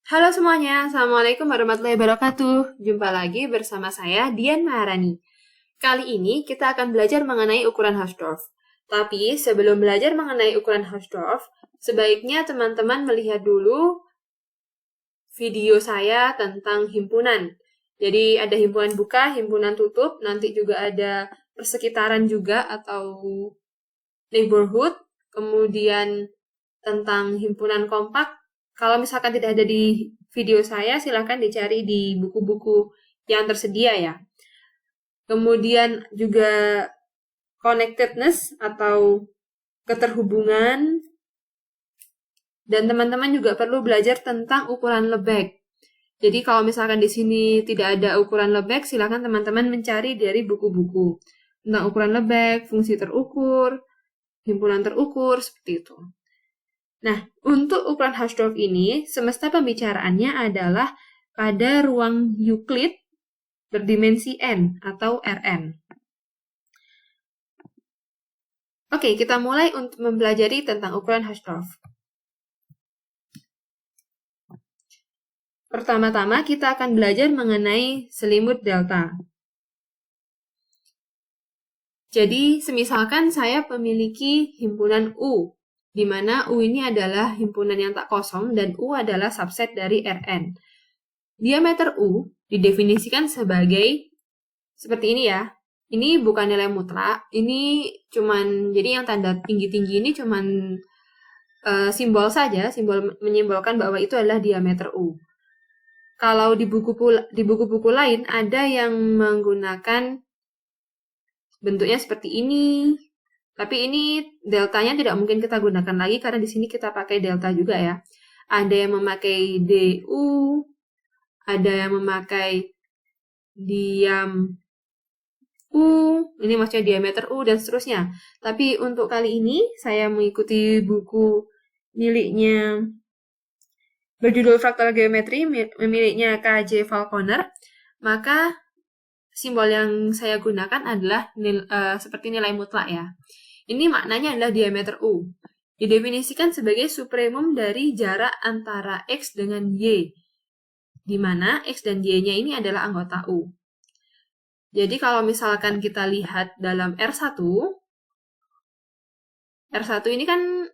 Halo semuanya, Assalamualaikum warahmatullahi wabarakatuh. Jumpa lagi bersama saya, Dian Maharani. Kali ini kita akan belajar mengenai ukuran Hausdorff. Tapi sebelum belajar mengenai ukuran Hausdorff, sebaiknya teman-teman melihat dulu video saya tentang himpunan. Jadi ada himpunan buka, himpunan tutup, nanti juga ada persekitaran juga atau neighborhood, kemudian tentang himpunan kompak. Kalau misalkan tidak ada di video saya, silakan dicari di buku-buku yang tersedia ya. Kemudian juga connectedness atau keterhubungan. Dan teman-teman juga perlu belajar tentang ukuran Lebesgue. Jadi kalau misalkan di sini tidak ada ukuran Lebesgue, silakan teman-teman mencari dari buku-buku tentang ukuran Lebesgue, fungsi terukur, himpunan terukur, seperti itu. Nah, untuk ukuran Hausdorff ini, semesta pembicaraannya adalah pada ruang Euclid berdimensi n atau Rn. Oke, kita mulai untuk mempelajari tentang ukuran Hausdorff. Pertama-tama kita akan belajar mengenai selimut delta. Jadi, semisalkan saya memiliki himpunan U, di mana U ini adalah himpunan yang tak kosong dan U adalah subset dari Rn. Diameter U didefinisikan sebagai seperti ini ya. Ini bukan nilai mutlak, ini cuman, jadi yang tanda tinggi-tinggi ini cuman simbol saja, simbol menyimbolkan bahwa itu adalah diameter U. Kalau di buku-buku lain ada yang menggunakan bentuknya seperti ini. Tapi ini deltanya tidak mungkin kita gunakan lagi karena di sini kita pakai delta juga ya. Ada yang memakai DU, ada yang memakai diam U, ini maksudnya diameter U dan seterusnya. Tapi untuk kali ini saya mengikuti buku miliknya berjudul Fraktal Geometri miliknya KJ Falconer, maka simbol yang saya gunakan adalah seperti nilai mutlak ya. Ini maknanya adalah diameter U. Didefinisikan sebagai supremum dari jarak antara X dengan Y, di mana X dan Y-nya ini adalah anggota U. Jadi kalau misalkan kita lihat dalam R1 ini kan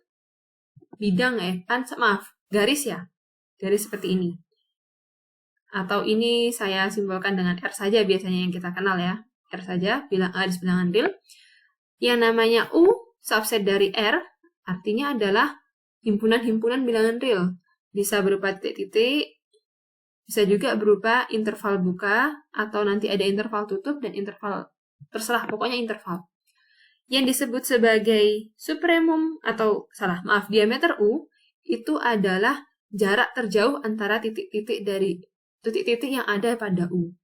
bidang garis ya. Garis seperti ini. Atau ini saya simbolkan dengan R saja biasanya yang kita kenal ya. R saja, garis bilangan real. Yang namanya U, subset dari R, artinya adalah himpunan-himpunan bilangan real. Bisa berupa titik-titik, bisa juga berupa interval buka, atau nanti ada interval tutup dan interval, terserah, pokoknya interval. Yang disebut sebagai supremum, diameter U, itu adalah jarak terjauh antara titik-titik dari titik-titik yang ada pada U.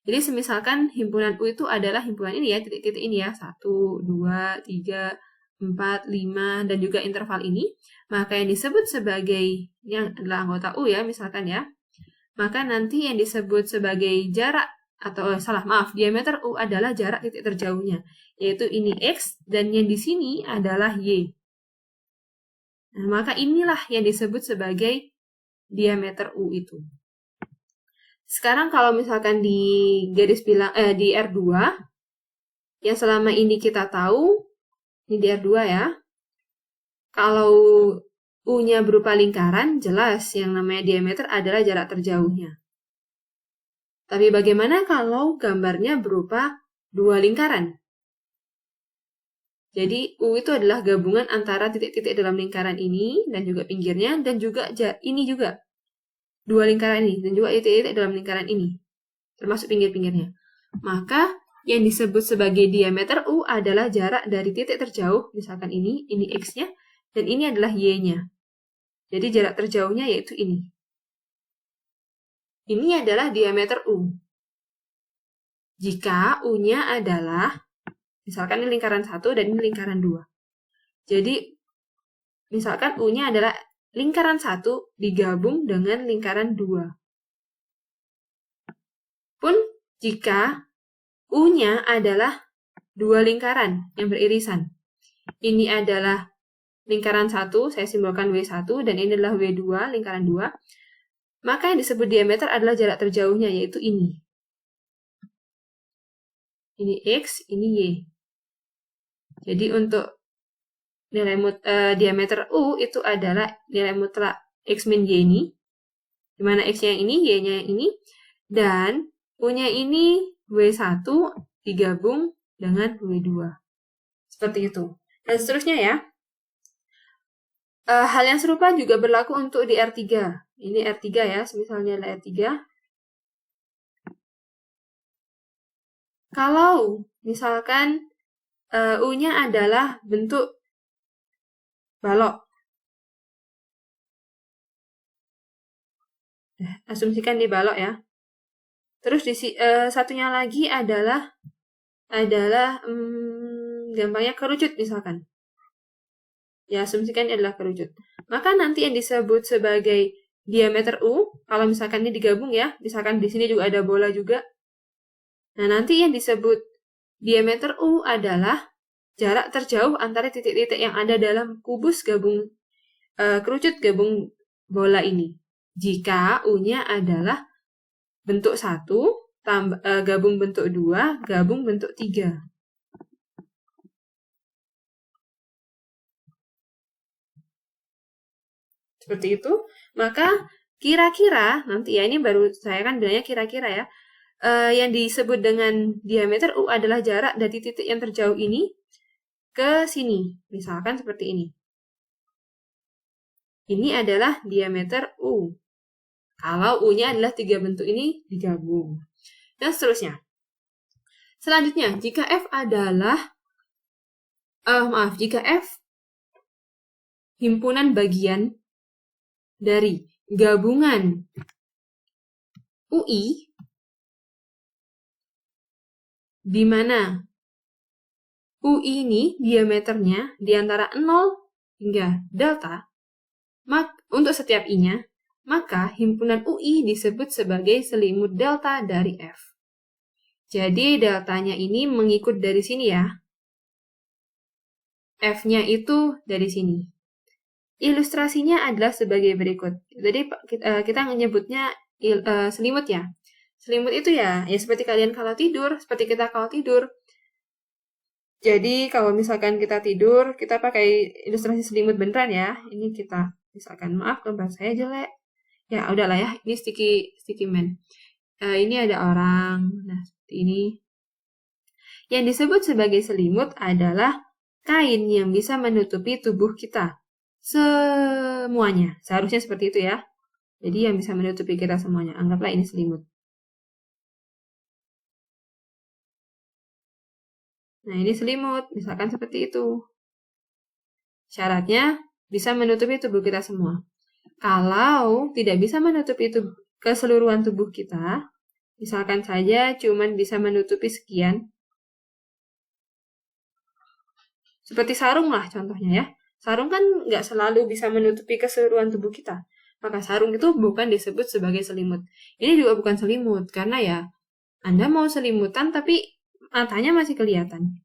Jadi semisalkan himpunan U itu adalah himpunan ini ya, titik-titik ini ya, 1, 2, 3, 4, 5, dan juga interval ini, maka yang disebut sebagai yang adalah anggota U ya, misalkan ya, maka nanti yang disebut sebagai jarak diameter U adalah jarak titik terjauhnya, yaitu ini X, dan yang di sini adalah Y. Nah, maka inilah yang disebut sebagai diameter U itu. Sekarang kalau misalkan di di R2, yang selama ini kita tahu, ini di R2 ya, kalau U-nya berupa lingkaran, jelas yang namanya diameter adalah jarak terjauhnya. Tapi bagaimana kalau gambarnya berupa dua lingkaran? Jadi U itu adalah gabungan antara titik-titik dalam lingkaran ini dan juga pinggirnya dan juga ini juga. Dua lingkaran ini dan juga titik-titik dalam lingkaran ini. Termasuk pinggir-pinggirnya. Maka yang disebut sebagai diameter U adalah jarak dari titik terjauh, misalkan ini X-nya, dan ini adalah Y-nya. Jadi jarak terjauhnya yaitu ini. Ini adalah diameter U. Jika U-nya adalah misalkan ini lingkaran 1 dan ini lingkaran 2. Jadi, misalkan U-nya adalah lingkaran 1 digabung dengan lingkaran 2. Pun, jika U-nya adalah dua lingkaran yang beririsan. Ini adalah lingkaran 1, saya simbolkan W1, dan ini adalah W2, lingkaran 2. maka yang disebut diameter adalah jarak terjauhnya, yaitu ini. Ini X, ini Y. Jadi untuk nilai diameter U itu adalah nilai mutlak X min Y ini, di mana X-nya yang ini, Y-nya yang ini, dan U-nya ini W1 digabung dengan W2. Seperti itu. Dan seterusnya ya. Hal yang serupa juga berlaku untuk di R3. Ini R3 ya, misalnya R3. Kalau misalkan U-nya adalah bentuk balok. Asumsikan di balok ya. Terus satunya lagi adalah gampangnya kerucut misalkan. Ya, asumsikan ini adalah kerucut. Maka nanti yang disebut sebagai diameter U, kalau misalkan ini digabung ya, misalkan di sini juga ada bola juga. Nah, nanti yang disebut diameter U adalah jarak terjauh antara titik-titik yang ada dalam kubus kerucut gabung bola ini. Jika U-nya adalah bentuk 1, gabung bentuk 2, gabung bentuk 3. Seperti itu. Maka kira-kira, nanti ya ini baru saya kan bilangnya kira-kira ya, yang disebut dengan diameter U adalah jarak dari titik yang terjauh ini ke sini. Misalkan seperti ini. Ini adalah diameter U. Kalau U-nya adalah 3 bentuk ini digabung. Dan seterusnya. Selanjutnya, jika F adalah, jika F himpunan bagian dari gabungan UI, di mana UI ini diameternya di antara 0 hingga delta, untuk setiap I-nya, maka himpunan UI disebut sebagai selimut delta dari F. Jadi deltanya ini mengikut dari sini ya. F-nya itu dari sini. Ilustrasinya adalah sebagai berikut. Jadi kita menyebutnya selimut ya. Selimut itu ya seperti kalian kalau tidur, seperti kita kalau tidur. Jadi kalau misalkan kita tidur, kita pakai ilustrasi selimut beneran ya. Ini kita misalkan, maaf gambar saya jelek. Ya udahlah ya, ini sticky man. Ini ada orang. Nah, seperti ini. Yang disebut sebagai selimut adalah kain yang bisa menutupi tubuh kita. Semuanya. Seharusnya seperti itu ya. Jadi yang bisa menutupi kita semuanya. Anggaplah ini selimut. Nah, ini selimut. Misalkan seperti itu. Syaratnya bisa menutupi tubuh kita semua. Kalau tidak bisa menutupi keseluruhan tubuh kita, misalkan saja cuman bisa menutupi sekian. Seperti sarung lah contohnya ya. Sarung kan nggak selalu bisa menutupi keseluruhan tubuh kita. Maka sarung itu bukan disebut sebagai selimut. Ini juga bukan selimut, karena ya Anda mau selimutan tapi matanya masih kelihatan.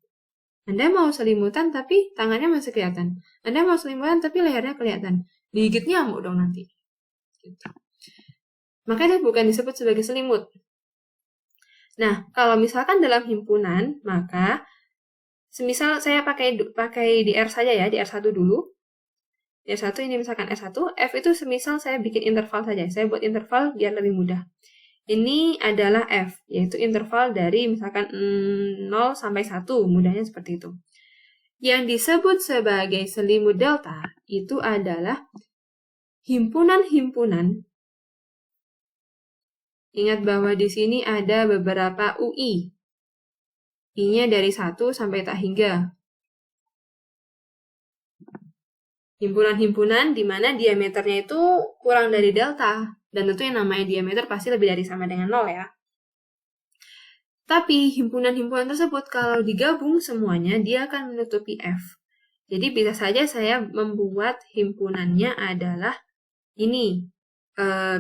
Anda mau selimutan tapi tangannya masih kelihatan. Anda mau selimutan tapi lehernya kelihatan. Digigit nyamuk dong nanti. Gitu. Maka itu bukan disebut sebagai selimut. Nah, kalau misalkan dalam himpunan, maka semisal saya pakai di R saja ya, di R1 dulu. Di R1 ini misalkan R1, F itu semisal saya bikin interval saja. Saya buat interval biar lebih mudah. Ini adalah F, yaitu interval dari misalkan 0 sampai 1, mudahnya seperti itu. Yang disebut sebagai selimut delta itu adalah himpunan-himpunan. Ingat bahwa di sini ada beberapa UI. I-nya dari 1 sampai tak hingga. Himpunan-himpunan di mana diameternya itu kurang dari delta. Dan tentu yang namanya diameter pasti lebih dari sama dengan 0 ya. Tapi himpunan-himpunan tersebut kalau digabung semuanya, dia akan menutupi F. Jadi bisa saja saya membuat himpunannya adalah ini.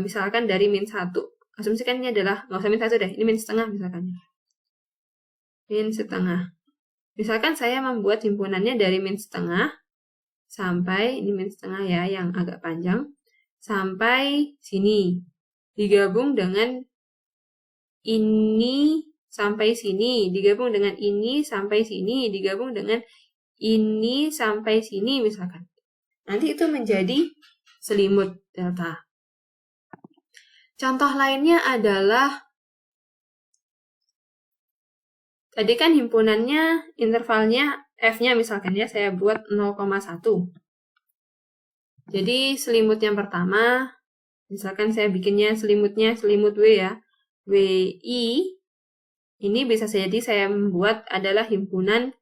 Misalkan dari min 1. Asumsikan ini adalah, nggak usah min 1 deh, ini min setengah misalkan. Min setengah. Misalkan saya membuat himpunannya dari min setengah sampai, ini min setengah ya, yang agak panjang, sampai sini. digabung dengan ini sampai sini, digabung dengan ini sampai sini, digabung dengan ini sampai sini misalkan. Nanti itu menjadi selimut delta. Contoh lainnya adalah tadi kan himpunannya, intervalnya F-nya misalkan ya, saya buat 0,1. Jadi selimut yang pertama, misalkan saya bikinnya selimutnya selimut W ya, WI, ini bisa jadi saya membuat adalah himpunan,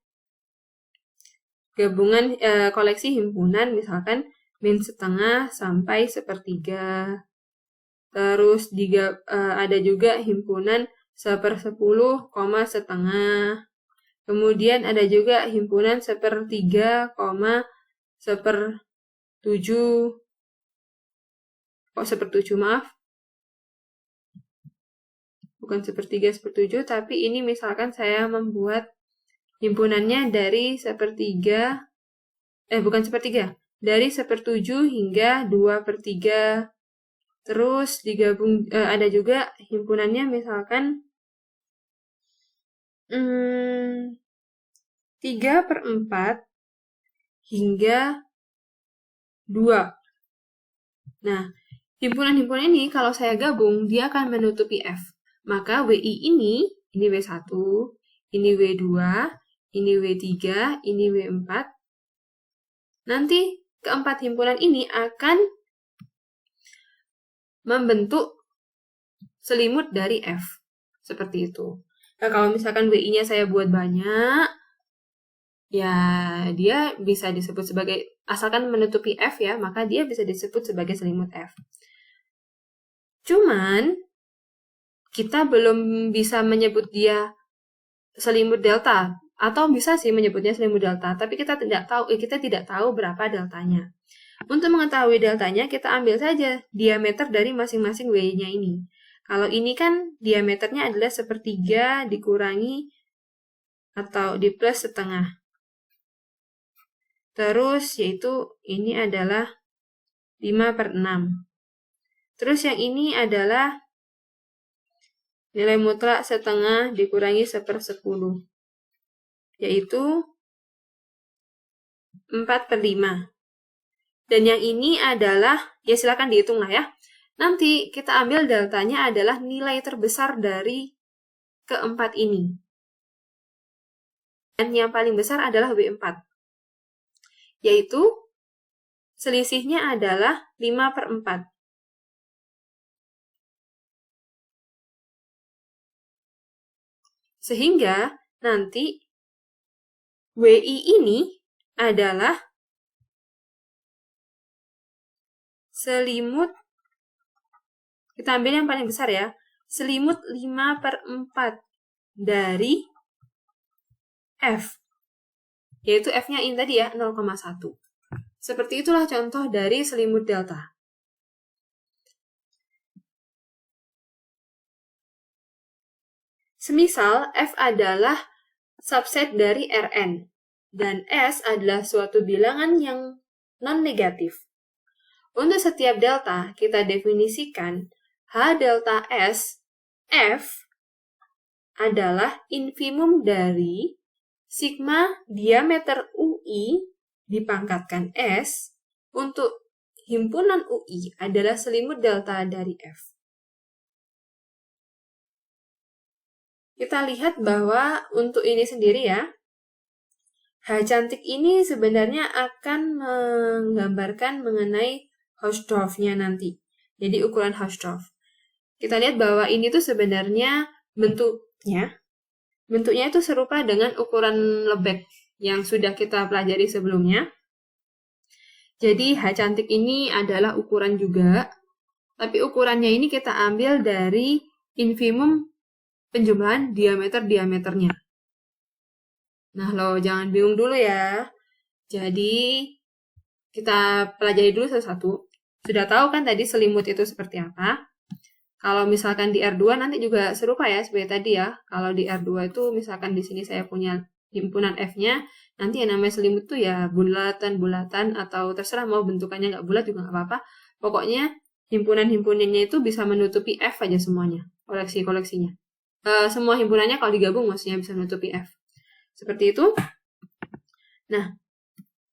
gabungan koleksi himpunan misalkan min setengah sampai sepertiga. Terus ada juga himpunan 1/10, setengah. Kemudian ada juga himpunan 1/3, 1/7. Kok 1/7, maaf. Bukan 1/3, 1/7, tapi ini misalkan saya membuat himpunannya dari 1/3, bukan 1/3, dari 1/7 hingga 2/3. Terus digabung, ada juga himpunannya misalkan 3/4 hingga 2. Nah, himpunan-himpunan ini kalau saya gabung, dia akan menutupi F. Maka WI ini W1, ini W2, ini W3, ini W4. Nanti keempat himpunan ini akan membentuk selimut dari F. Seperti itu. Nah, kalau misalkan WI-nya saya buat banyak, ya dia bisa disebut sebagai, asalkan menutupi F ya, maka dia bisa disebut sebagai selimut F. Cuman, kita belum bisa menyebut dia selimut delta, atau bisa sih menyebutnya selimut delta, tapi kita tidak tahu berapa deltanya. Untuk mengetahui deltanya, kita ambil saja diameter dari masing-masing W-nya ini. Kalau ini kan diameternya adalah 1/3 dikurangi atau di plus setengah. Terus yaitu ini adalah 5/6. Terus yang ini adalah nilai mutlak setengah dikurangi 1/10. Yaitu 4/5. Dan yang ini adalah, ya silakan dihitung lah ya. Nanti kita ambil deltanya adalah nilai terbesar dari keempat ini. Dan yang paling besar adalah W4. Yaitu selisihnya adalah 5/4. Sehingga nanti WI ini adalah selimut, kita ambil yang paling besar ya, selimut 5/4 dari F. Yaitu F-nya ini tadi ya, 0,1. Seperti itulah contoh dari selimut delta. Semisal F adalah subset dari Rn, dan S adalah suatu bilangan yang non-negatif. Untuk setiap delta, kita definisikan H delta S, F adalah infimum dari sigma diameter UI dipangkatkan S untuk himpunan UI adalah selimut delta dari F. Kita lihat bahwa untuk ini sendiri ya, H cantik ini sebenarnya akan menggambarkan mengenai Hausdorff-nya nanti. Jadi ukuran Hausdorff. Kita lihat bahwa ini tuh sebenarnya bentuknya itu serupa dengan ukuran Lebesgue yang sudah kita pelajari sebelumnya. Jadi H cantik ini adalah ukuran juga, tapi ukurannya ini kita ambil dari infimum penjumlahan diameternya. Nah lo jangan bingung dulu ya. Jadi kita pelajari dulu satu-satu. Sudah tahu kan tadi selimut itu seperti apa? Kalau misalkan di R2 nanti juga serupa ya seperti tadi ya. Kalau di R2 itu misalkan di sini saya punya himpunan F-nya, nanti yang namanya selimut tuh ya bulatan atau terserah mau bentukannya nggak bulat juga nggak apa-apa. Pokoknya himpunannya itu bisa menutupi F aja semuanya, koleksi-koleksinya. Semua himpunannya kalau digabung maksudnya bisa menutupi F. Seperti itu. Nah,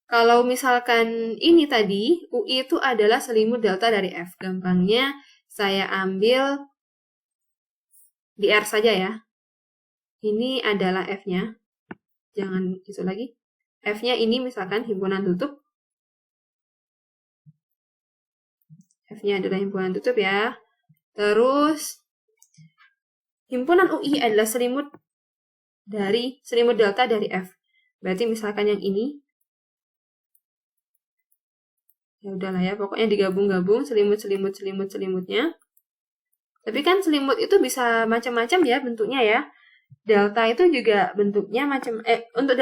kalau misalkan ini tadi, UI itu adalah selimut delta dari F. Gampangnya saya ambil di R saja ya. Ini adalah F-nya. Jangan itu lagi. F-nya ini misalkan himpunan tutup. F-nya adalah himpunan tutup ya. Terus, himpunan UI adalah selimut delta dari F. Berarti misalkan yang ini, ya udahlah ya, pokoknya digabung-gabung selimutnya. Tapi kan selimut itu bisa macam-macam ya bentuknya ya. Delta itu juga bentuknya macam untuk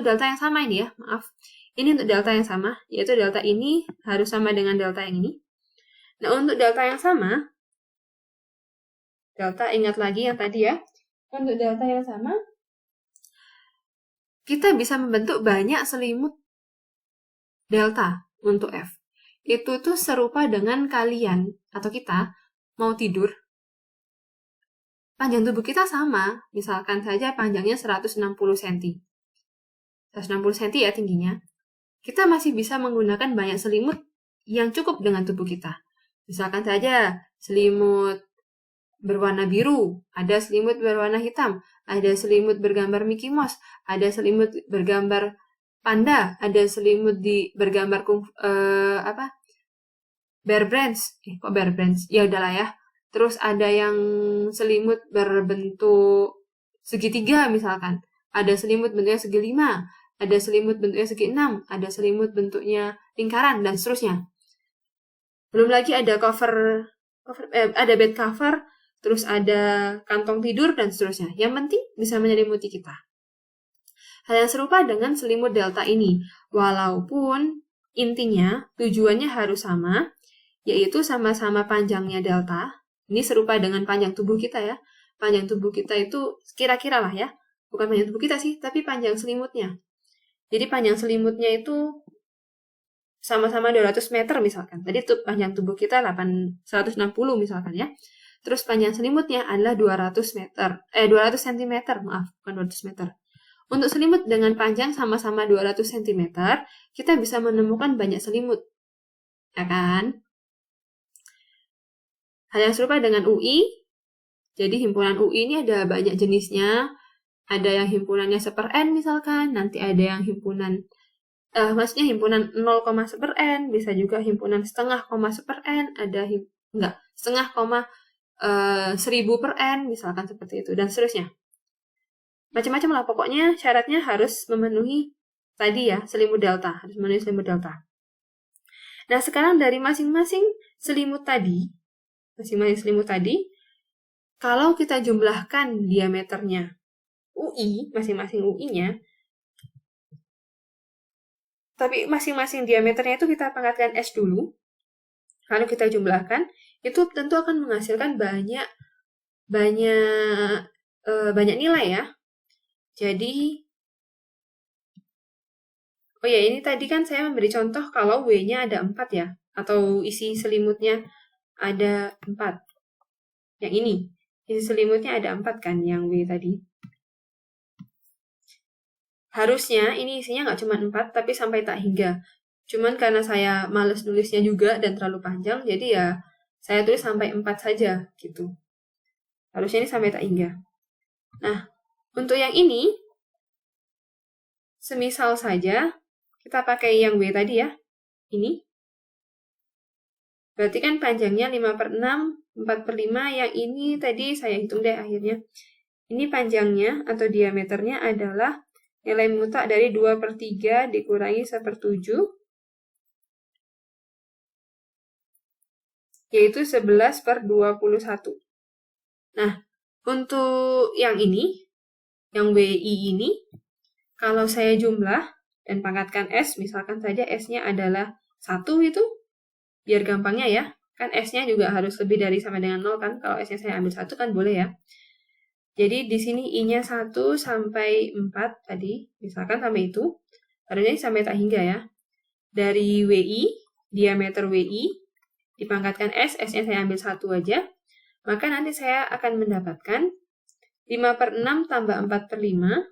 delta yang sama ini ya, maaf. Ini untuk delta yang sama, yaitu delta ini harus sama dengan delta yang ini. Nah, untuk delta yang sama, delta ingat lagi yang tadi ya. Untuk delta yang sama, kita bisa membentuk banyak selimut delta untuk F. Itu tuh serupa dengan kalian atau kita mau tidur. Panjang tubuh kita sama, misalkan saja panjangnya 160 cm. 160 cm ya tingginya. Kita masih bisa menggunakan banyak selimut yang cukup dengan tubuh kita. Misalkan saja selimut berwarna biru, ada selimut berwarna hitam, ada selimut bergambar Mickey Mouse, ada selimut bergambar panda, ada selimut bergambar Bear Brands. Kok Bear Brands? Ya udahlah ya. Terus ada yang selimut berbentuk segitiga misalkan. Ada selimut bentuknya segi 5, ada selimut bentuknya segi 6, ada selimut bentuknya lingkaran, dan seterusnya. Belum lagi ada ada bed cover, terus ada kantong tidur, dan seterusnya. Yang penting bisa menyelimuti kita. Hal yang serupa dengan selimut delta ini, walaupun intinya tujuannya harus sama, yaitu sama-sama panjangnya delta. Ini serupa dengan panjang tubuh kita ya. Panjang tubuh kita itu kira-kira lah ya. Bukan panjang tubuh kita sih, tapi panjang selimutnya. Jadi panjang selimutnya itu sama-sama 200 meter misalkan. Tadi tuh panjang tubuh kita 160 misalkan ya. Terus panjang selimutnya adalah 200 cm, maaf, bukan 200 meter. Untuk selimut dengan panjang sama-sama 200 cm, kita bisa menemukan banyak selimut. Ya kan? Hal yang serupa dengan UI, jadi himpunan UI ini ada banyak jenisnya. Ada yang himpunannya 1/n misalkan, nanti ada yang himpunan, maksudnya himpunan 0,1/n, bisa juga himpunan setengah koma 1/n, ada setengah koma 1000/n, misalkan seperti itu, dan seterusnya. Macam-macam lah, pokoknya syaratnya harus memenuhi tadi ya, selimut delta, harus memenuhi selimut delta. Nah, sekarang dari masing-masing selimut tadi, kalau kita jumlahkan diameternya UI, masing-masing UI-nya, tapi masing-masing diameternya itu kita pangkatkan S dulu, lalu kita jumlahkan, itu tentu akan menghasilkan banyak nilai ya. Jadi, oh ya, ini tadi kan saya memberi contoh kalau W-nya ada 4 ya, atau isi selimutnya ada 4. Yang ini, isi selimutnya ada 4 kan, yang W tadi. Harusnya ini isinya nggak cuma 4, tapi sampai tak hingga. Cuman karena saya males nulisnya juga dan terlalu panjang, jadi ya saya tulis sampai 4 saja gitu. Harusnya ini sampai tak hingga. Nah, untuk yang ini, semisal saja kita pakai yang W tadi ya, ini. Berarti kan panjangnya 5/6, 4/5, yang ini tadi saya hitung deh akhirnya. Ini panjangnya atau diameternya adalah nilai mutak dari 2/3 dikurangi 1/7, yaitu 11/21. Nah, untuk yang ini, yang WI ini, kalau saya jumlah dan pangkatkan S, misalkan saja S-nya adalah 1 itu, biar gampangnya ya, kan S-nya juga harus lebih dari sama dengan 0 kan, kalau S-nya saya ambil 1 kan boleh ya. Jadi di sini I-nya 1 sampai 4 tadi, misalkan sampai itu, harusnya sampai tak hingga ya. Dari WI, diameter WI, dipangkatkan S, S-nya saya ambil 1 aja, maka nanti saya akan mendapatkan 5/6 tambah 4/5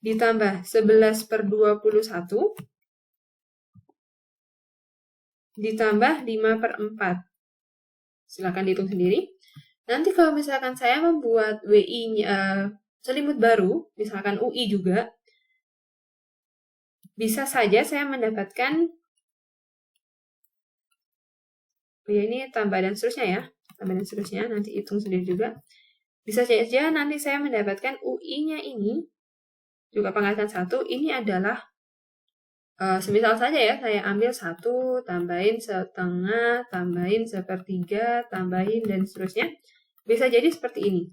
ditambah 11/21 ditambah 5/4. Silakan dihitung sendiri. Nanti kalau misalkan saya membuat WI-nya selimut baru, misalkan UI juga, bisa saja saya mendapatkan, ini tambah dan seterusnya ya, tambah dan seterusnya, nanti hitung sendiri juga. Bisa saja nanti saya mendapatkan UI-nya ini, juga pangkatan 1, ini adalah, semisal saja ya, saya ambil 1, tambahin setengah, tambahin 1/3, tambahin, dan seterusnya. Bisa jadi seperti ini.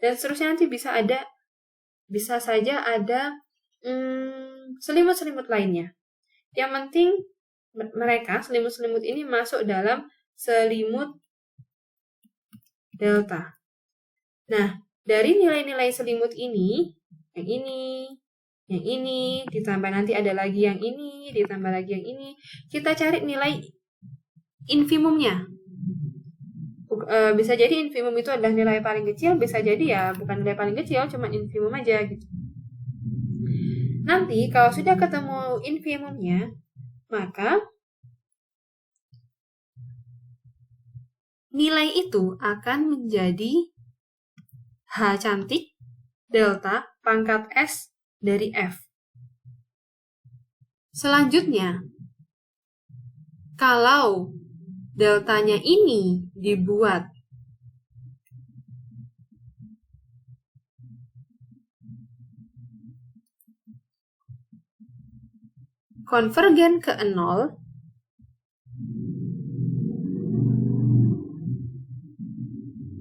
Dan seterusnya nanti bisa saja ada selimut-selimut lainnya. Yang penting mereka, selimut-selimut ini masuk dalam selimut delta. Nah, dari nilai-nilai selimut ini, yang ini, ditambah nanti ada lagi yang ini, ditambah lagi yang ini, kita cari nilai infimumnya. Bisa jadi infimum itu adalah nilai paling kecil, bisa jadi ya bukan nilai paling kecil, cuma infimum aja gitu. Nanti kalau sudah ketemu infimumnya, maka nilai itu akan menjadi H cantik delta pangkat S dari F. Selanjutnya, kalau deltanya ini dibuat konvergen ke 0,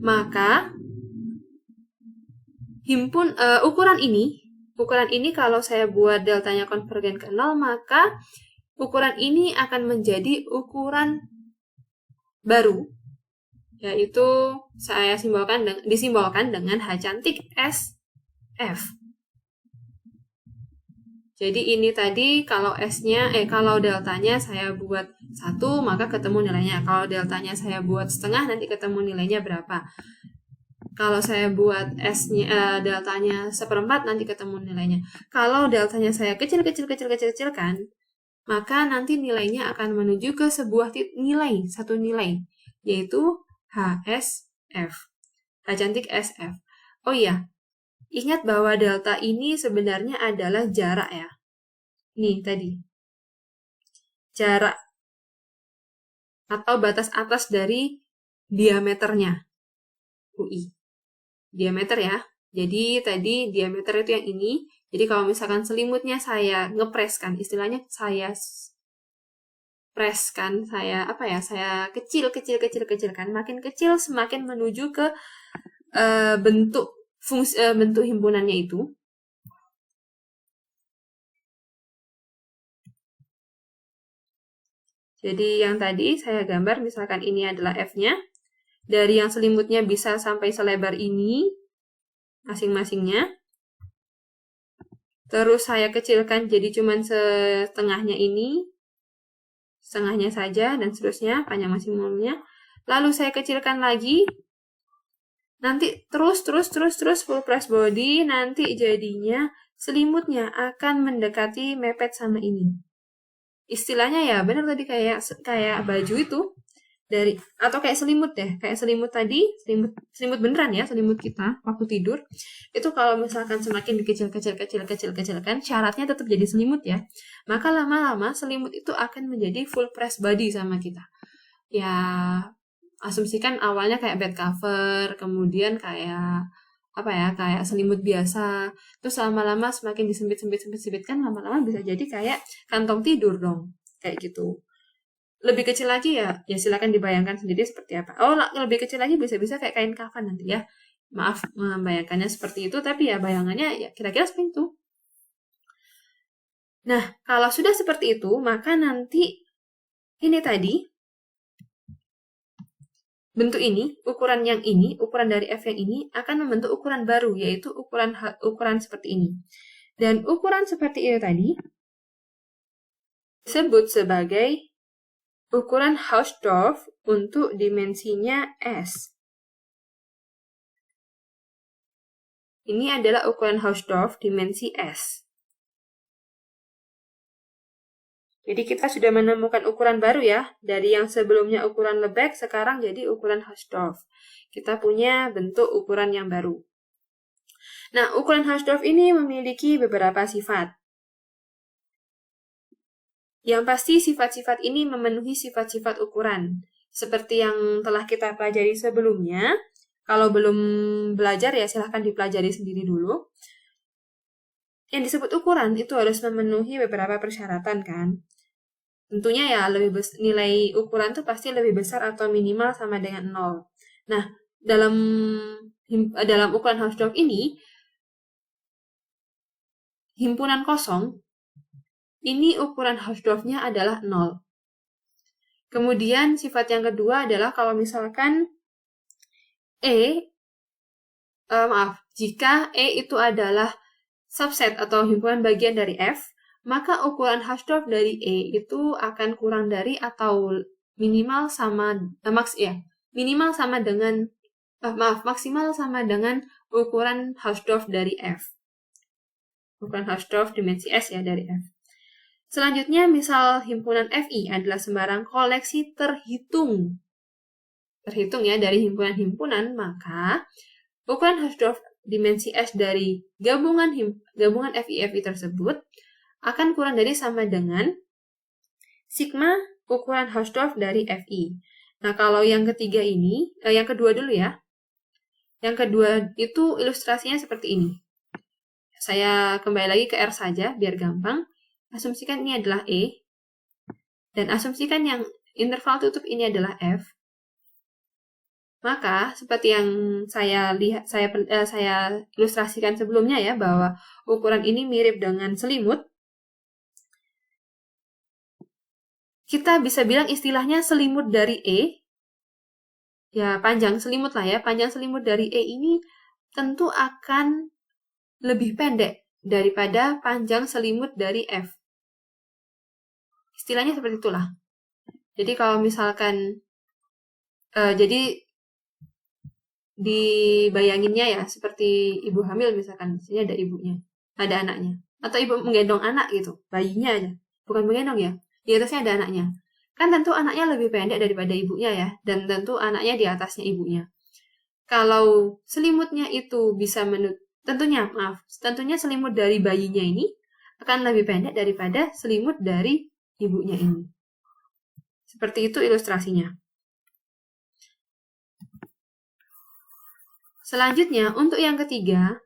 maka ukuran ini kalau saya buat deltanya konvergen ke 0, maka ukuran ini akan menjadi ukuran baru, yaitu saya disimbolkan dengan H cantik S F. Jadi ini tadi kalau kalau deltanya saya buat 1, maka ketemu nilainya. Kalau deltanya saya buat setengah, nanti ketemu nilainya berapa. Kalau saya buat deltanya 1/4, nanti ketemu nilainya. Kalau deltanya saya kecilkan, maka nanti nilainya akan menuju ke satu nilai, yaitu HSF. H cantik SF. Oh iya, ingat bahwa delta ini sebenarnya adalah jarak ya. Nih tadi. Jarak atau batas atas dari diameternya UI. Diameter ya. Jadi tadi diameter itu yang ini. Jadi kalau misalkan selimutnya saya ngepreskan, istilahnya saya preskan, saya kecilkan, makin kecil semakin menuju ke bentuk himpunannya itu. Jadi yang tadi saya gambar, misalkan ini adalah F-nya. Dari yang selimutnya bisa sampai selebar ini, masing-masingnya. Terus saya kecilkan jadi cuman setengahnya ini, setengahnya saja, dan seterusnya, panjang maksimumnya. Lalu saya kecilkan lagi, nanti terus full press body, nanti jadinya selimutnya akan mendekati mepet sama ini. Istilahnya ya benar tadi kayak baju itu atau kayak selimut deh, kayak selimut tadi, selimut beneran ya, selimut kita waktu tidur. Itu kalau misalkan semakin dikecilkan, syaratnya tetap jadi selimut ya. Maka lama-lama selimut itu akan menjadi full press body sama kita. Ya, asumsikan awalnya kayak bed cover, kemudian kayak selimut biasa. Terus lama-lama semakin disempit-sempitkan, lama-lama bisa jadi kayak kantong tidur dong, kayak gitu. Lebih kecil lagi ya silakan dibayangkan sendiri seperti apa. Oh, lebih kecil lagi bisa-bisa kayak kain kafan nanti ya. Maaf membayangkannya seperti itu, tapi ya bayangannya ya kira-kira seperti itu. Nah, kalau sudah seperti itu, maka nanti ini tadi bentuk ini, ukuran dari F yang ini akan membentuk ukuran baru, yaitu ukuran seperti ini. Dan ukuran seperti ini tadi disebut sebagai ukuran Hausdorff untuk dimensinya S. Ini adalah ukuran Hausdorff dimensi S. Jadi kita sudah menemukan ukuran baru ya. Dari yang sebelumnya ukuran Lebesgue, sekarang jadi ukuran Hausdorff. Kita punya bentuk ukuran yang baru. Nah, ukuran Hausdorff ini memiliki beberapa sifat. Yang pasti sifat-sifat ini memenuhi sifat-sifat ukuran. Seperti yang telah kita pelajari sebelumnya. Kalau belum belajar ya silahkan dipelajari sendiri dulu. Yang disebut ukuran itu harus memenuhi beberapa persyaratan kan. Tentunya ya nilai ukuran itu pasti lebih besar atau minimal sama dengan 0. Nah, dalam ukuran Hausdorff ini, himpunan kosong, ini ukuran Hausdorff-nya adalah 0. Kemudian sifat yang kedua adalah kalau misalkan jika E itu adalah subset atau himpunan bagian dari F, maka ukuran Hausdorff dari E itu akan kurang dari atau maksimal sama dengan ukuran Hausdorff dari F. Ukuran Hausdorff dimensi S ya dari F. Selanjutnya, misal himpunan Fi adalah sembarang koleksi terhitung ya dari himpunan-himpunan, maka ukuran Hausdorff dimensi S dari gabungan Fi tersebut akan kurang dari sama dengan sigma ukuran Hausdorff dari Fi. Nah, kalau yang ketiga ini, yang kedua dulu ya. Yang kedua itu ilustrasinya seperti ini. Saya kembali lagi ke R saja biar gampang. Asumsikan ini adalah E dan asumsikan yang interval tutup ini adalah F. Maka seperti yang saya ilustrasikan sebelumnya ya, bahwa ukuran ini mirip dengan selimut. Kita bisa bilang istilahnya selimut dari E. Ya, panjang selimut lah ya. Panjang selimut dari E ini tentu akan lebih pendek daripada panjang selimut dari F. Istilahnya seperti itulah. Jadi kalau misalkan jadi dibayanginnya ya seperti ibu hamil misalkan, di sini ada ibunya, ada anaknya, atau ibu menggendong anak gitu, bayinya aja, bukan menggendong ya, di atasnya ada anaknya. Kan tentu anaknya lebih pendek daripada ibunya ya, dan tentu anaknya di atasnya ibunya. Kalau selimutnya itu bisa tentunya selimut dari bayinya ini akan lebih pendek daripada selimut dari ibunya ini. Seperti itu ilustrasinya. Selanjutnya, untuk yang ketiga,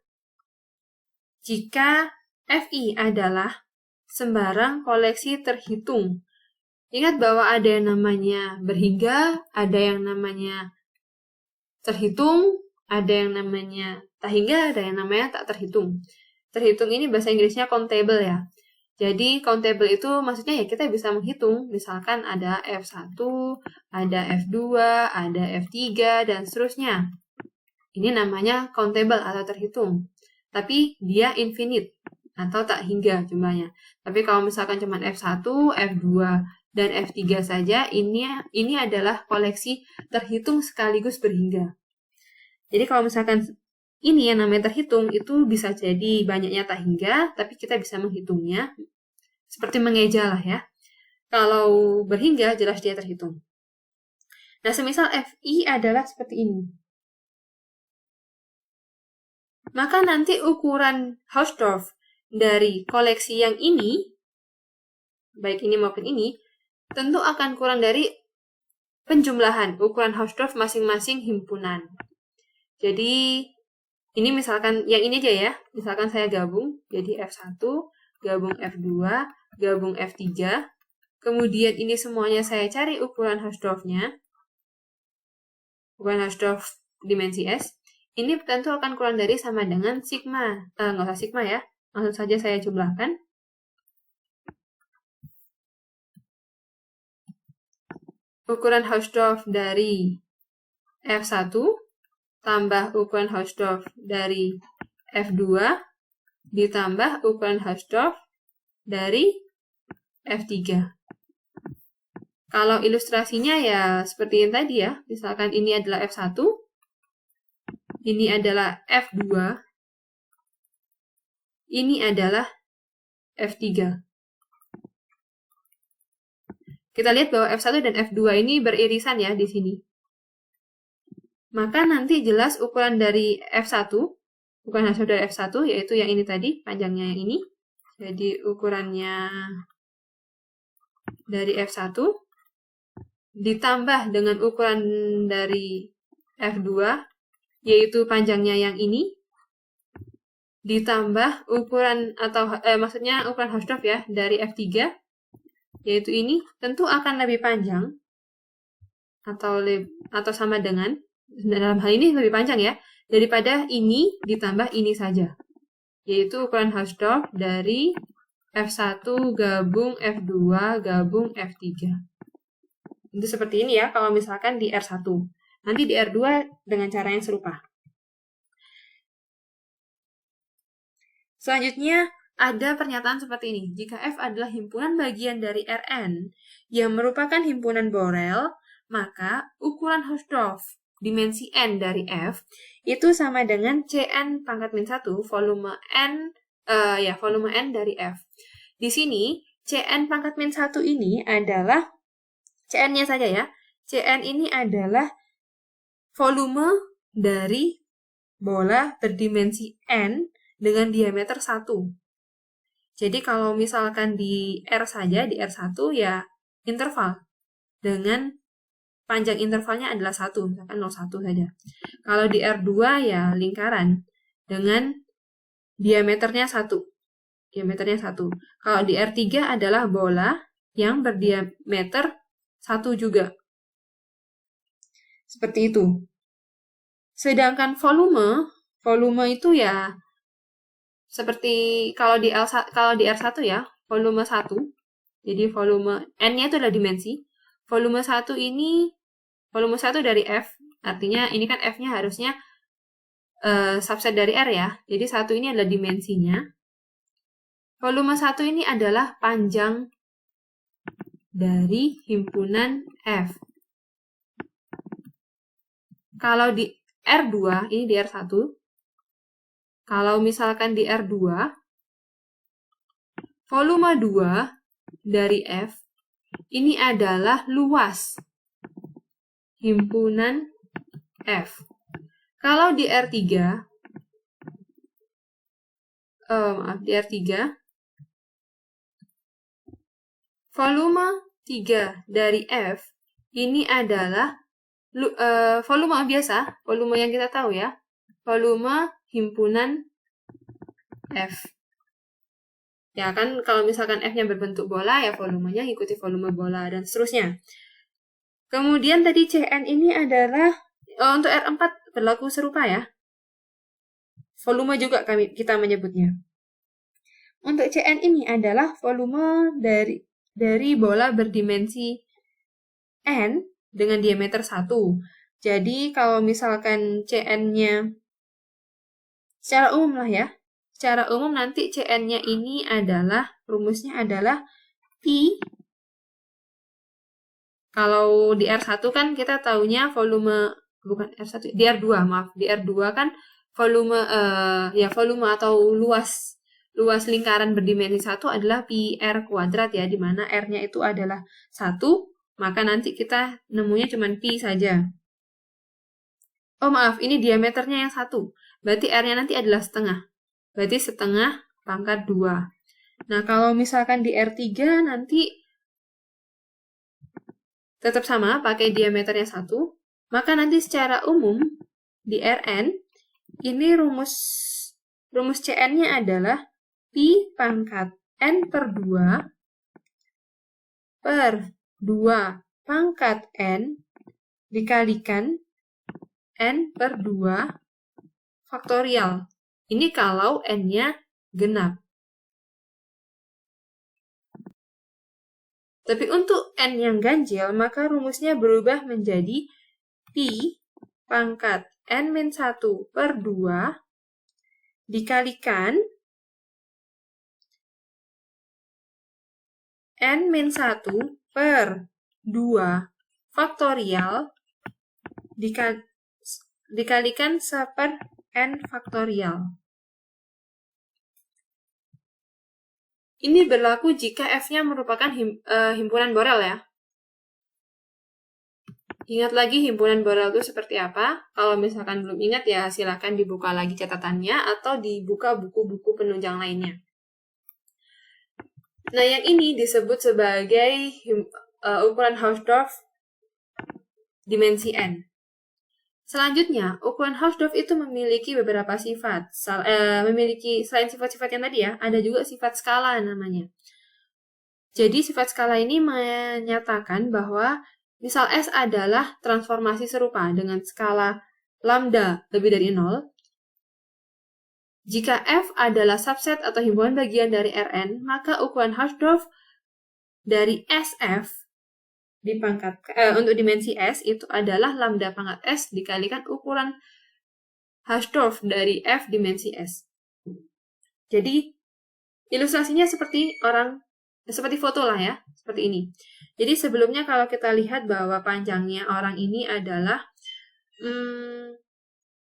jika Fi adalah sembarang koleksi terhitung. Ingat bahwa ada yang namanya berhingga, ada yang namanya terhitung, ada yang namanya tak hingga, ada yang namanya tak terhitung. Terhitung ini bahasa Inggrisnya countable ya. Jadi countable itu maksudnya ya kita bisa menghitung, misalkan ada F1, ada F2, ada F3, dan seterusnya. Ini namanya countable atau terhitung. Tapi dia infinite atau tak hingga jumlahnya. Tapi kalau misalkan cuma F1, F2, dan F3 saja, ini adalah koleksi terhitung sekaligus berhingga. Jadi kalau misalkan ini yang namanya terhitung, itu bisa jadi banyaknya tak hingga, tapi kita bisa menghitungnya seperti mengeja lah ya. Kalau berhingga, jelas dia terhitung. Nah, semisal Fi adalah seperti ini. Maka nanti ukuran Hausdorff dari koleksi yang ini, baik ini maupun ini, tentu akan kurang dari penjumlahan ukuran Hausdorff masing-masing himpunan. Jadi, ini misalkan, yang ini aja ya, misalkan saya gabung, jadi F1, gabung F2, gabung F3, kemudian ini semuanya saya cari ukuran Hausdorff-nya, ukuran Hausdorff dimensi S, ini tentu akan kurang dari sama dengan sigma. Nggak usah sigma ya, langsung saja saya jumlahkan. Ukuran Hausdorff dari F1 tambah ukuran Hausdorff dari F2 ditambah ukuran Hausdorff dari F3. Kalau ilustrasinya ya seperti yang tadi ya, misalkan ini adalah F1, ini adalah F2, ini adalah F3. Kita lihat bahwa F1 dan F2 ini beririsan ya di sini. Maka nanti jelas ukuran dari F1, ukuran hasil dari F1, yaitu yang ini tadi, panjangnya yang ini. Jadi ukurannya dari F1 ditambah dengan ukuran dari F2, yaitu panjangnya yang ini, ditambah ukuran atau maksudnya ukuran Hausdorff ya dari F3, yaitu ini, tentu akan lebih panjang atau sama dengan, dalam hal ini lebih panjang ya, daripada ini ditambah ini saja, yaitu ukuran Hausdorff dari F1 gabung F2 gabung F3. Itu seperti ini ya, kalau misalkan di R1. Nanti di R2 dengan cara yang serupa. Selanjutnya, ada pernyataan seperti ini. Jika F adalah himpunan bagian dari Rn yang merupakan himpunan Borel, maka ukuran Hausdorff dimensi n dari F itu sama dengan Cn pangkat min 1 volume n dari F. Di sini Cn pangkat min 1 ini adalah Cn-nya saja ya. Cn ini adalah volume dari bola berdimensi n dengan diameter 1. Jadi kalau misalkan di R saja, di R1 ya interval dengan panjang intervalnya adalah 1, misalkan 0,1 saja. Kalau di R2 ya lingkaran dengan diameternya 1. Kalau di R3 adalah bola yang berdiameter 1 juga. Seperti itu. Sedangkan volume itu ya seperti kalau di R1 ya, volume 1. Jadi volume n-nya itu adalah dimensi. Volume 1 dari F, artinya ini kan F-nya harusnya subset dari R ya. Jadi 1 ini adalah dimensinya. Volume 1 ini adalah panjang dari himpunan F. Kalau di R2, ini di R1. Kalau misalkan di R2, volume 2 dari F, ini adalah luas himpunan F. Kalau di R3, volume 3 dari F ini adalah volume biasa, volume yang kita tahu ya, volume himpunan F. Ya kan, kalau misalkan F-nya berbentuk bola, ya volumenya ikuti volume bola, dan seterusnya. Kemudian tadi Cn ini adalah, untuk R4 berlaku serupa ya. Volume juga kita menyebutnya. Untuk Cn ini adalah volume dari bola berdimensi n dengan diameter 1. Jadi kalau misalkan Cn-nya secara umum lah ya. Secara umum nanti Cn-nya ini adalah, rumusnya adalah Pi. Kalau di R1 kan kita taunya volume, bukan R1, di R2 maaf. Di R2 kan volume atau luas lingkaran berdimensi 1 adalah pi R kuadrat ya, di mana R-nya itu adalah 1, maka nanti kita nemunya cuma pi saja. Oh maaf, ini diameternya yang 1. Berarti R-nya nanti adalah setengah. Berarti setengah pangkat 2. Nah, kalau misalkan di R3 nanti tetap sama, pakai diameternya 1. Maka nanti secara umum di Rn, ini rumus Cn-nya adalah pi pangkat n per 2 per 2 pangkat n dikalikan n per 2 faktorial. Ini kalau n-nya genap. Tapi untuk n yang ganjil, maka rumusnya berubah menjadi pi pangkat n-1 per 2 dikalikan N-1 per 2 faktorial dikalikan 1 per N faktorial. Ini berlaku jika F-nya merupakan himpunan Borel ya. Ingat lagi himpunan Borel itu seperti apa? Kalau misalkan belum ingat ya silakan dibuka lagi catatannya atau dibuka buku-buku penunjang lainnya. Nah, yang ini disebut sebagai ukuran Hausdorff dimensi N. Selanjutnya, ukuran Hausdorff itu memiliki beberapa sifat. Selain sifat-sifat yang tadi ya, ada juga sifat skala namanya. Jadi, sifat skala ini menyatakan bahwa misal S adalah transformasi serupa dengan skala lambda lebih dari 0. Jika F adalah subset atau himpunan bagian dari Rn, maka ukuran Hausdorff dari SF untuk dimensi S itu adalah lambda pangkat S dikalikan ukuran Hausdorff dari F dimensi S. Jadi, ilustrasinya seperti foto lah ya, seperti ini. Jadi, sebelumnya kalau kita lihat bahwa panjangnya orang ini adalah 5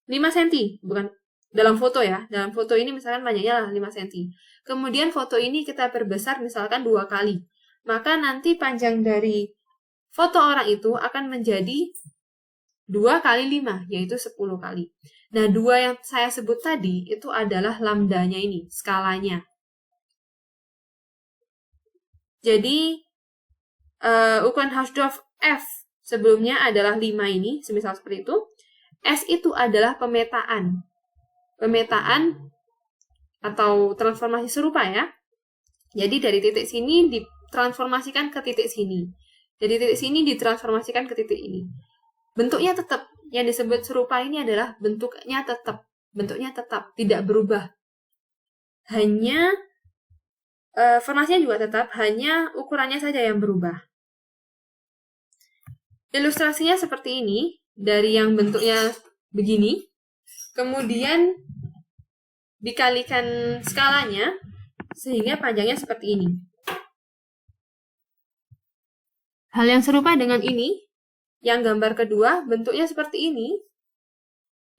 cm, bukan dalam foto ya. Dalam foto ini misalkan panjangnya 5 cm. Kemudian foto ini kita perbesar misalkan 2 kali. Maka nanti panjang dari foto orang itu akan menjadi 2 kali 5, yaitu 10 kali. Nah, 2 yang saya sebut tadi itu adalah lambdanya ini, skalanya. Jadi, ukuran Hausdorff F sebelumnya adalah 5 ini, semisal seperti itu. S itu adalah pemetaan atau transformasi serupa ya. Jadi dari titik sini ditransformasikan ke titik sini. Dari titik sini ditransformasikan ke titik ini. Bentuknya tetap. Yang disebut serupa ini adalah bentuknya tetap, tidak berubah. Hanya formasinya juga tetap, hanya ukurannya saja yang berubah. Ilustrasinya seperti ini, dari yang bentuknya begini. Kemudian dikalikan skalanya sehingga panjangnya seperti ini. Hal yang serupa dengan ini, yang gambar kedua bentuknya seperti ini.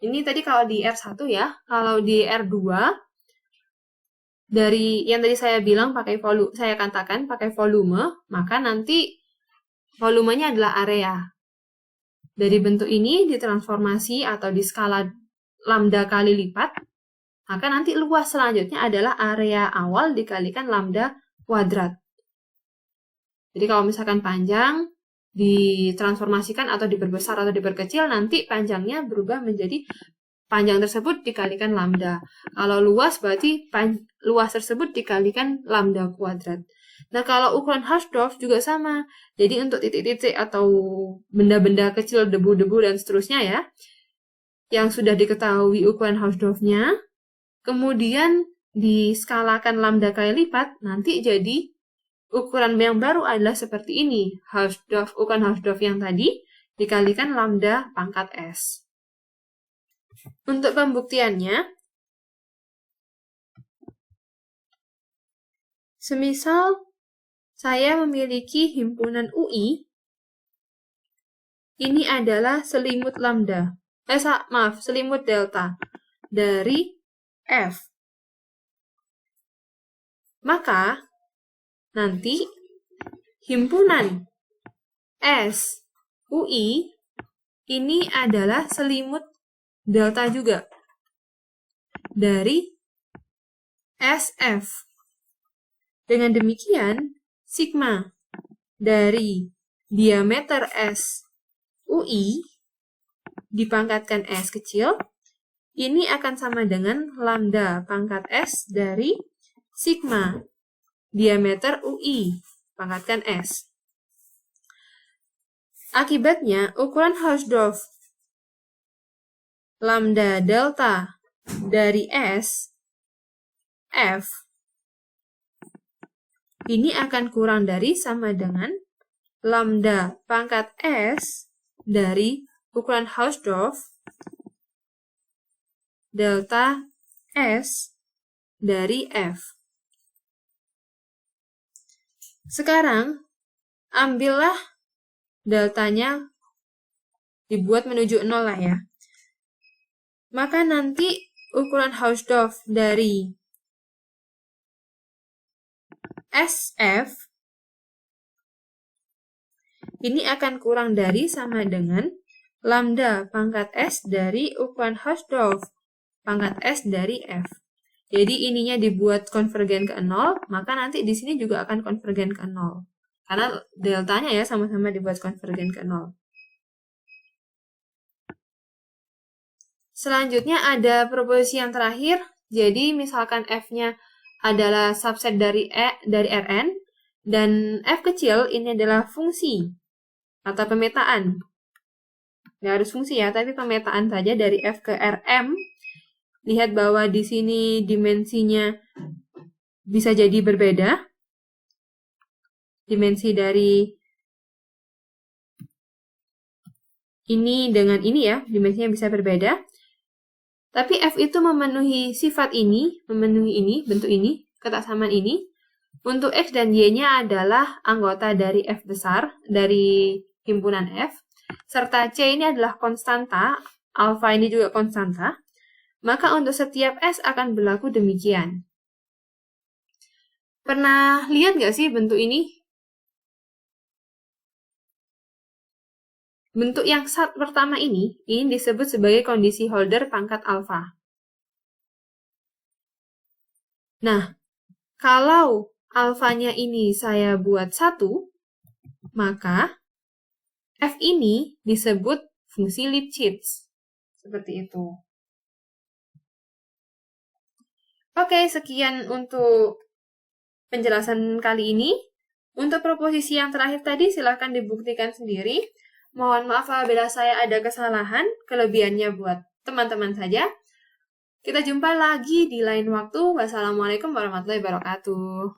Ini tadi kalau di R1 ya, kalau di R2 dari yang tadi saya bilang saya katakan pakai volume, maka nanti volumenya adalah area. Dari bentuk ini ditransformasi atau di skala lambda kali lipat, maka nanti luas selanjutnya adalah area awal dikalikan lambda kuadrat. Jadi kalau misalkan panjang ditransformasikan atau diperbesar atau diperkecil, nanti panjangnya berubah menjadi panjang tersebut dikalikan lambda. Kalau luas berarti luas tersebut dikalikan lambda kuadrat. Nah, kalau ukuran Hausdorff juga sama. Jadi untuk titik-titik atau benda-benda kecil, debu-debu dan seterusnya ya, yang sudah diketahui ukuran Hausdorff-nya, kemudian diskalakan lambda kali lipat, nanti jadi ukuran yang baru adalah seperti ini. Ukuran Hausdorff yang tadi dikalikan lambda pangkat S. Untuk pembuktiannya, semisal saya memiliki himpunan UI, ini adalah selimut selimut delta dari F. Maka, nanti himpunan S UI ini adalah selimut delta juga dari SF. Dengan demikian, sigma dari diameter S UI dipangkatkan S kecil, ini akan sama dengan lambda pangkat S dari sigma diameter UI pangkatkan S. Akibatnya, ukuran Hausdorff lambda delta dari S F ini akan kurang dari sama dengan lambda pangkat S dari ukuran Hausdorff delta S dari F. Sekarang, ambillah deltanya dibuat menuju 0 lah ya. Maka nanti ukuran Hausdorff dari SF ini akan kurang dari sama dengan lambda pangkat S dari ukuran Hausdorff pangkat S dari F. Jadi ininya dibuat konvergen ke 0, maka nanti di sini juga akan konvergen ke 0. Karena deltanya ya sama-sama dibuat konvergen ke 0. Selanjutnya ada proposisi yang terakhir. Jadi misalkan F-nya adalah subset dari Rn, dan F kecil ini adalah fungsi atau pemetaan. Nggak harus fungsi ya, tapi pemetaan saja dari F ke Rm. Lihat bahwa di sini dimensinya bisa jadi berbeda. Dimensi dari ini dengan ini ya, dimensinya bisa berbeda. Tapi F itu memenuhi sifat ini, memenuhi ini, bentuk ini, ketaksamaan ini. Untuk X dan Y-nya adalah anggota dari F besar, dari himpunan F. Serta C ini adalah konstanta, alfa ini juga konstanta. Maka untuk setiap S akan berlaku demikian. Pernah lihat nggak sih bentuk ini? Bentuk yang pertama ini disebut sebagai kondisi Holder pangkat alfa. Nah, kalau alfanya ini saya buat 1, maka F ini disebut fungsi Lipschitz. Seperti itu. Oke, sekian untuk penjelasan kali ini. Untuk proposisi yang terakhir tadi silahkan dibuktikan sendiri. Mohon maaf apabila saya ada kesalahan, kelebihannya buat teman-teman saja. Kita jumpa lagi di lain waktu. Wassalamualaikum warahmatullahi wabarakatuh.